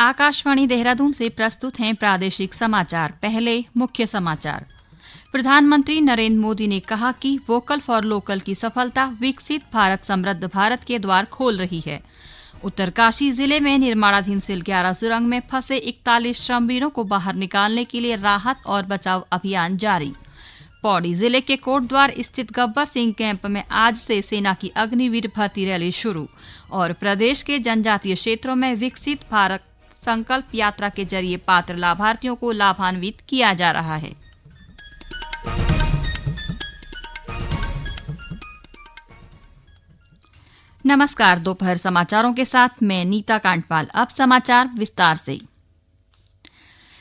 आकाशवाणी देहरादून से प्रस्तुत हैं प्रादेशिक समाचार। पहले मुख्य समाचार। प्रधानमंत्री नरेंद्र मोदी ने कहा कि वोकल फॉर लोकल की सफलता विकसित भारत समृद्ध भारत के द्वार खोल रही है। उत्तरकाशी जिले में निर्माणाधीन सिलक्यारा सुरंग में फंसे 41 श्रमवीरों को बाहर निकालने के लिए राहत और बचाव अभियान जारी। पौड़ी जिले के कोटद्वार स्थित गब्बर सिंह कैंप में आज से सेना की अग्निवीर भर्ती रैली शुरू और प्रदेश के जनजातीय क्षेत्रों में विकसित भारत संकल्प यात्रा के जरिए पात्र लाभार्थियों को लाभान्वित किया जा रहा है। नमस्कार, दोपहर समाचारों के साथ मैं नीता कांडपाल। अब समाचार विस्तार से।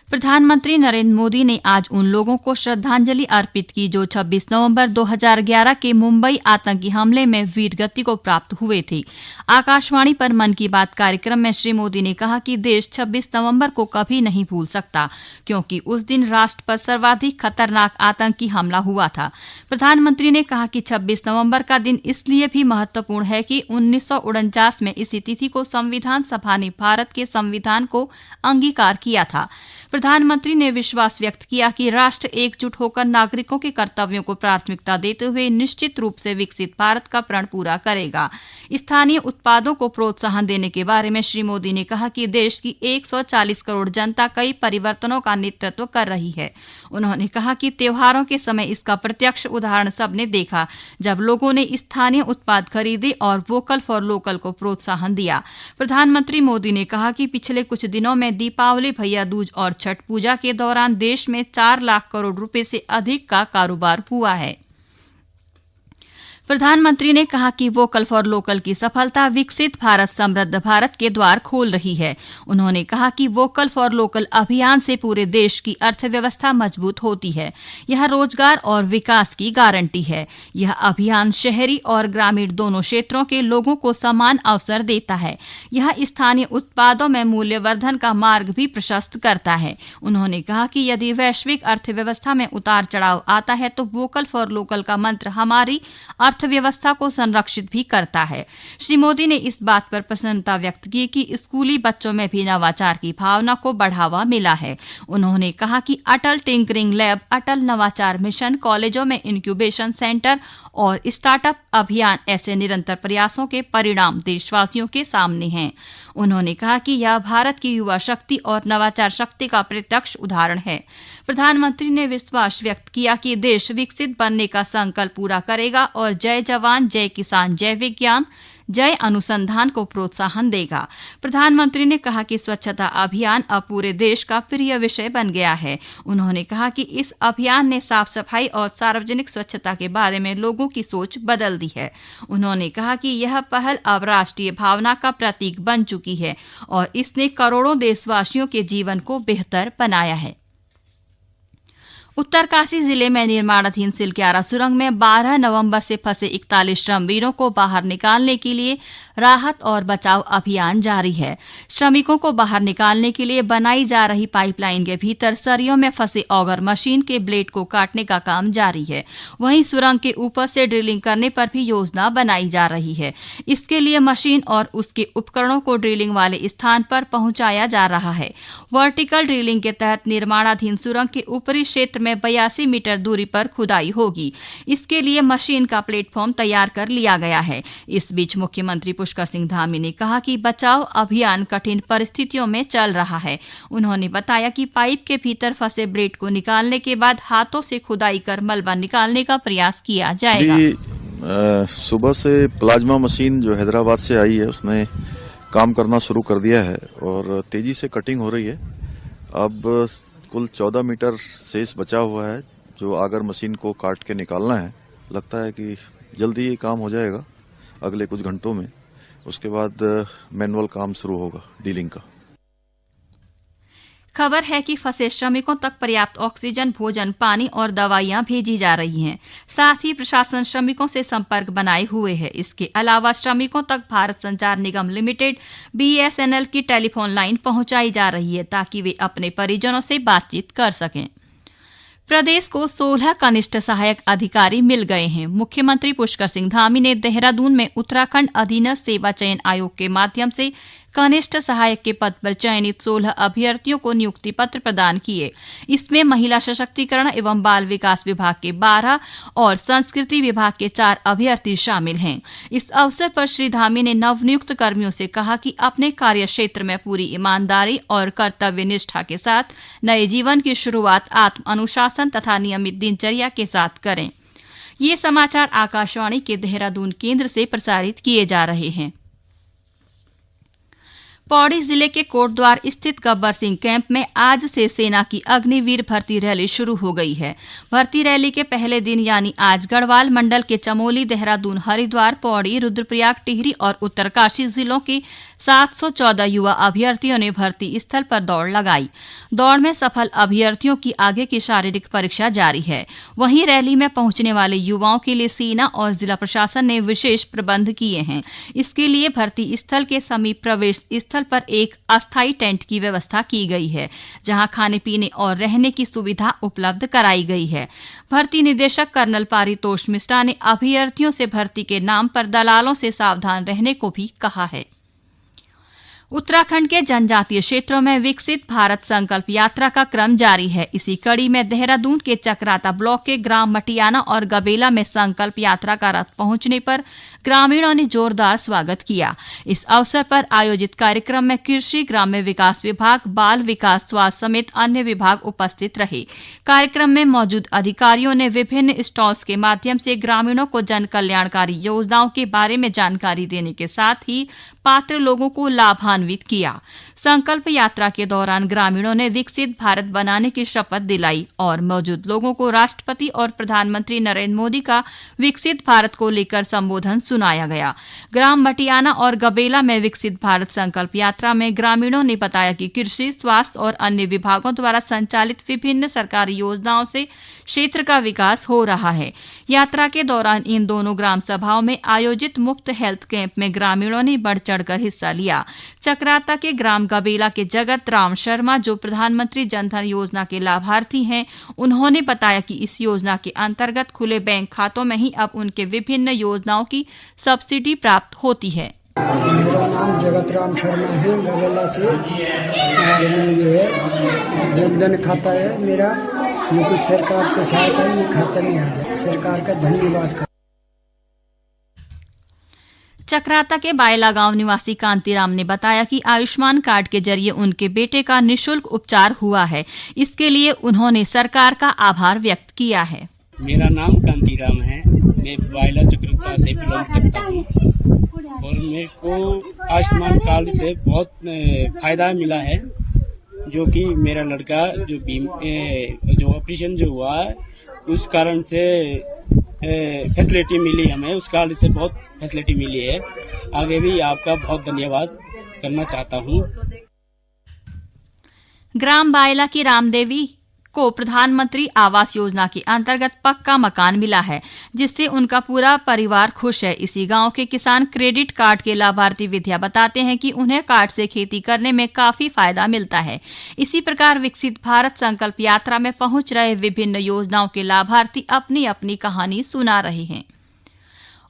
प्रधानमंत्री नरेंद्र मोदी ने आज उन लोगों को श्रद्धांजलि अर्पित की जो 26 नवंबर 2011 के मुंबई आतंकी हमले में वीरगति को प्राप्त हुए थे। आकाशवाणी पर मन की बात कार्यक्रम में श्री मोदी ने कहा कि देश 26 नवंबर को कभी नहीं भूल सकता, क्योंकि उस दिन राष्ट्र पर सर्वाधिक खतरनाक आतंकी हमला हुआ था। प्रधानमंत्री ने कहा कि 26 नवंबर का दिन इसलिए भी महत्वपूर्ण है कि 1949 में इसी तिथि को संविधान सभा ने भारत के संविधान को अंगीकार किया था। प्रधानमंत्री ने विश्वास व्यक्त किया कि राष्ट्र एकजुट होकर नागरिकों के कर्तव्यों को प्राथमिकता देते हुए निश्चित रूप से विकसित भारत का प्रण पूरा करेगा। स्थानीय उत्पादों को प्रोत्साहन देने के बारे में श्री मोदी ने कहा कि देश की 140 करोड़ जनता कई परिवर्तनों का नेतृत्व कर रही है। उन्होंने कहा कि त्योहारों के समय इसका प्रत्यक्ष उदाहरण सबने देखा, जब लोगों ने स्थानीय उत्पाद खरीदे और वोकल फॉर लोकल को प्रोत्साहन दिया। प्रधानमंत्री मोदी ने कहा कि पिछले कुछ दिनों में दीपावली, भैया दूज और छठ पूजा के दौरान देश में 4 लाख करोड़ रुपए से अधिक का कारोबार हुआ है। प्रधानमंत्री ने कहा कि वोकल फॉर लोकल की सफलता विकसित भारत समृद्ध भारत के द्वार खोल रही है। उन्होंने कहा कि वोकल फॉर लोकल अभियान से पूरे देश की अर्थव्यवस्था मजबूत होती है। यह रोजगार और विकास की गारंटी है। यह अभियान शहरी और ग्रामीण दोनों क्षेत्रों के लोगों को समान अवसर देता है। यह स्थानीय उत्पादों में मूल्यवर्धन का मार्ग भी प्रशस्त करता है। उन्होंने कहा कि यदि वैश्विक अर्थव्यवस्था में उतार चढ़ाव आता है तो वोकल फॉर लोकल का मंत्र हमारी अर्थव्यवस्था को संरक्षित भी करता है। श्री मोदी ने इस बात पर प्रसन्नता व्यक्त की कि स्कूली बच्चों में भी नवाचार की भावना को बढ़ावा मिला है। उन्होंने कहा कि अटल टिंकरिंग लैब, अटल नवाचार मिशन, कॉलेजों में इंक्यूबेशन सेंटर और स्टार्टअप अभियान ऐसे निरंतर प्रयासों के परिणाम देशवासियों के सामने हैं। उन्होंने कहा कि यह भारत की युवा शक्ति और नवाचार शक्ति का प्रत्यक्ष उदाहरण है। प्रधानमंत्री ने विश्वास व्यक्त किया कि देश विकसित बनने का संकल्प पूरा करेगा और जय जवान, जय किसान, जय विज्ञान, जय अनुसंधान को प्रोत्साहन देगा। प्रधानमंत्री ने कहा कि स्वच्छता अभियान अब पूरे देश का प्रिय विषय बन गया है। उन्होंने कहा कि इस अभियान ने साफ सफाई और सार्वजनिक स्वच्छता के बारे में लोगों की सोच बदल दी है। उन्होंने कहा कि यह पहल अब राष्ट्रीय भावना का प्रतीक बन चुकी है और इसने करोड़ों देशवासियों के जीवन को बेहतर बनाया है। उत्तरकाशी जिले में निर्माणाधीन सिलक्यारा सुरंग में 12 नवंबर से फंसे 41 श्रमवीरों को बाहर निकालने के लिए राहत और बचाव अभियान जारी है। श्रमिकों को बाहर निकालने के लिए बनाई जा रही पाइपलाइन के भीतर सरियों में फंसे ऑगर मशीन के ब्लेड को काटने का काम जारी है। वहीं सुरंग के ऊपर से ड्रिलिंग करने पर भी योजना बनाई जा रही है। इसके लिए मशीन और उसके उपकरणों को ड्रिलिंग वाले स्थान पर पहुंचाया जा रहा है। वर्टिकल ड्रिलिंग के तहत निर्माणाधीन सुरंग के ऊपरी क्षेत्र में 82 मीटर दूरी पर खुदाई होगी। इसके लिए मशीन का प्लेटफॉर्म तैयार कर लिया गया है। इस बीच मुख्यमंत्री पुष्कर सिंह धामी ने कहा कि बचाव अभियान कठिन परिस्थितियों में चल रहा है। उन्होंने बताया कि पाइप के भीतर फंसे ब्लेड को निकालने के बाद हाथों से खुदाई कर मलबा निकालने का प्रयास किया जाएगा। सुबह से प्लाज्मा मशीन जो हैदराबाद से आई है उसने काम करना शुरू कर दिया है और तेजी से कटिंग हो रही है। अब कुल 14 मीटर शेष बचा हुआ है जो आगर मशीन को काट के निकालना है। लगता है कि जल्दी ये काम हो जाएगा अगले कुछ घंटों में। उसके बाद मैनुअल काम शुरू होगा डीलिंग का। खबर है कि फंसे श्रमिकों तक पर्याप्त ऑक्सीजन, भोजन, पानी और दवाइयां भेजी जा रही हैं। साथ ही प्रशासन श्रमिकों से संपर्क बनाए हुए है। इसके अलावा श्रमिकों तक भारत संचार निगम लिमिटेड BSNL की टेलीफोन लाइन पहुंचाई जा रही है ताकि वे अपने परिजनों से बातचीत कर सकें। प्रदेश को 16 कनिष्ठ सहायक अधिकारी मिल गए हैं। मुख्यमंत्री पुष्कर सिंह धामी ने देहरादून में उत्तराखंड अधीनस्थ सेवा चयन आयोग के माध्यम से कनिष्ठ सहायक के पद पर चयनित 16 अभ्यर्थियों को नियुक्ति पत्र प्रदान किए। इसमें महिला सशक्तिकरण एवं बाल विकास विभाग के 12 और संस्कृति विभाग के 4 अभ्यर्थी शामिल हैं। इस अवसर पर श्री धामी ने नवनियुक्त कर्मियों से कहा कि अपने कार्य क्षेत्र में पूरी ईमानदारी और कर्तव्य निष्ठा के साथ नए जीवन की शुरुआत आत्म अनुशासन तथा नियमित दिनचर्या के साथ करें। ये समाचार आकाशवाणी के देहरादून केंद्र से प्रसारित किए जा रहे हैं। पौड़ी जिले के कोटद्वार स्थित गब्बर सिंह कैंप में आज से सेना की अग्निवीर भर्ती रैली शुरू हो गई है। भर्ती रैली के पहले दिन यानी आज गढ़वाल मंडल के चमोली, देहरादून, हरिद्वार, पौड़ी, रुद्रप्रयाग, टिहरी और उत्तरकाशी जिलों के 714 युवा अभ्यर्थियों ने भर्ती स्थल पर दौड़ लगाई। दौड़ में सफल अभ्यर्थियों की आगे की शारीरिक परीक्षा जारी है। वहीं रैली में पहुंचने वाले युवाओं के लिए सेना और जिला प्रशासन ने विशेष प्रबंध किए हैं। इसके लिए भर्ती स्थल के समीप प्रवेश स्थल पर एक अस्थायी टेंट की व्यवस्था की गई है, जहां खाने पीने और रहने की सुविधा उपलब्ध कराई गई है। भर्ती निदेशक कर्नल पारितोष मिश्रा ने अभ्यर्थियों से भर्ती के नाम पर दलालों से सावधान रहने को भी कहा है। उत्तराखंड के जनजातीय क्षेत्रों में विकसित भारत संकल्प यात्रा का क्रम जारी है। इसी कड़ी में देहरादून के चक्राता ब्लॉक के ग्राम मटियाना और गबेला में संकल्प यात्रा का रथ पहुंचने पर ग्रामीणों ने जोरदार स्वागत किया। इस अवसर पर आयोजित कार्यक्रम में कृषि, ग्राम्य विकास विभाग, बाल विकास, स्वास्थ्य समेत अन्य विभाग उपस्थित रहे। कार्यक्रम में मौजूद अधिकारियों ने विभिन्न स्टॉल्स के माध्यम से ग्रामीणों को जन कल्याणकारी योजनाओं के बारे में जानकारी देने के साथ ही पात्र लोगों को लाभान्वित किया। संकल्प यात्रा के दौरान ग्रामीणों ने विकसित भारत बनाने की शपथ दिलाई और मौजूद लोगों को राष्ट्रपति और प्रधानमंत्री नरेंद्र मोदी का विकसित भारत को लेकर संबोधन सुनाया गया। ग्राम मटियाना और गबेला में विकसित भारत संकल्प यात्रा में ग्रामीणों ने बताया कि कृषि, स्वास्थ्य और अन्य विभागों द्वारा संचालित विभिन्न सरकारी योजनाओं से क्षेत्र का विकास हो रहा है। यात्रा के दौरान इन दोनों ग्राम सभाओं में आयोजित मुफ्त हेल्थ कैंप में ग्रामीणों ने बढ़ चढ़कर हिस्सा लिया। चक्राता के ग्राम गबेला के जगत राम शर्मा, जो प्रधानमंत्री जनधन योजना के लाभार्थी हैं, उन्होंने बताया कि इस योजना के अंतर्गत खुले बैंक खातों में ही अब उनके विभिन्न योजनाओं की सब्सिडी प्राप्त होती है। मेरा नाम जगत राम शर्मा है, गबेला से। और मैं जो है जनधन खाता है मेरा, जो कुछ सरकार के साथ है, ये खाता नहीं आ जाए। सरकार का धन्यवाद। चक्राता के बायला गांव निवासी कांतीराम ने बताया कि आयुष्मान कार्ड के जरिए उनके बेटे का निःशुल्क उपचार हुआ है। इसके लिए उन्होंने सरकार का आभार व्यक्त किया है। मेरा नाम कांतीराम है, मैं बायला चक्राता से बिलोंग करता हूँ और मेरे को आयुष्मान कार्ड से बहुत फायदा मिला है, जो कि मेरा लड़का जो ऑपरेशन जो हुआ उस कारण से फैसिलिटी मिली हमें, उस कार्ड से बहुत फैसिलिटी मिली है। आगे भी आपका बहुत धन्यवाद करना चाहता हूँ। ग्राम बायला की रामदेवी को प्रधानमंत्री आवास योजना के अंतर्गत पक्का मकान मिला है, जिससे उनका पूरा परिवार खुश है। इसी गांव के किसान क्रेडिट कार्ड के लाभार्थी विद्या बताते हैं कि उन्हें कार्ड से खेती करने में काफी फायदा मिलता है। इसी प्रकार विकसित भारत संकल्प यात्रा में पहुंच रहे विभिन्न योजनाओं के लाभार्थी अपनी अपनी कहानी सुना रहे हैं।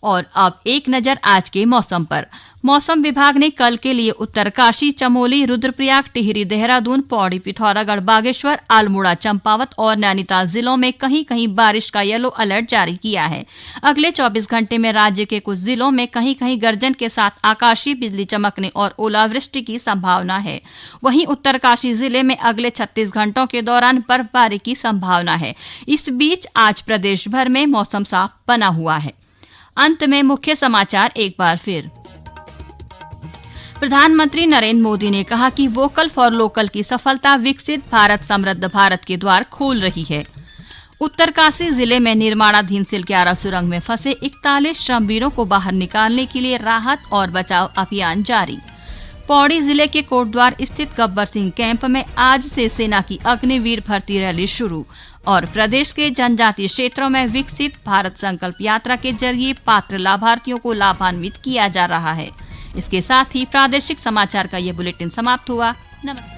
और अब एक नजर आज के मौसम पर। मौसम विभाग ने कल के लिए उत्तरकाशी, चमोली, रुद्रप्रयाग, टिहरी, देहरादून, पौड़ी, पिथौरागढ़, बागेश्वर, अल्मोड़ा, चंपावत और नैनीताल जिलों में कहीं कहीं बारिश का येलो अलर्ट जारी किया है। अगले 24 घंटे में राज्य के कुछ जिलों में कहीं कहीं गर्जन के साथ आकाशीय बिजली चमकने और ओलावृष्टि की संभावना है। वहीं उत्तरकाशी जिले में अगले 36 घंटों के दौरान बर्फबारी की संभावना है। इस बीच आज प्रदेश भर में मौसम साफ बना हुआ है। अंत में मुख्य समाचार एक बार फिर। प्रधानमंत्री नरेंद्र मोदी ने कहा कि वोकल फॉर लोकल की सफलता विकसित भारत, समृद्ध भारत के द्वार खोल रही है। उत्तरकाशी जिले में निर्माणाधीन सिलक्यारा सुरंग में फंसे 41 श्रमवीरों को बाहर निकालने के लिए राहत और बचाव अभियान जारी। पौड़ी जिले के कोटद्वार स्थित गब्बर सिंह कैंप में आज से सेना की अग्निवीर भर्ती रैली शुरू। और प्रदेश के जनजातीय क्षेत्रों में विकसित भारत संकल्प यात्रा के जरिए पात्र लाभार्थियों को लाभान्वित किया जा रहा है। इसके साथ ही प्रादेशिक समाचार का ये बुलेटिन समाप्त हुआ। नमस्कार।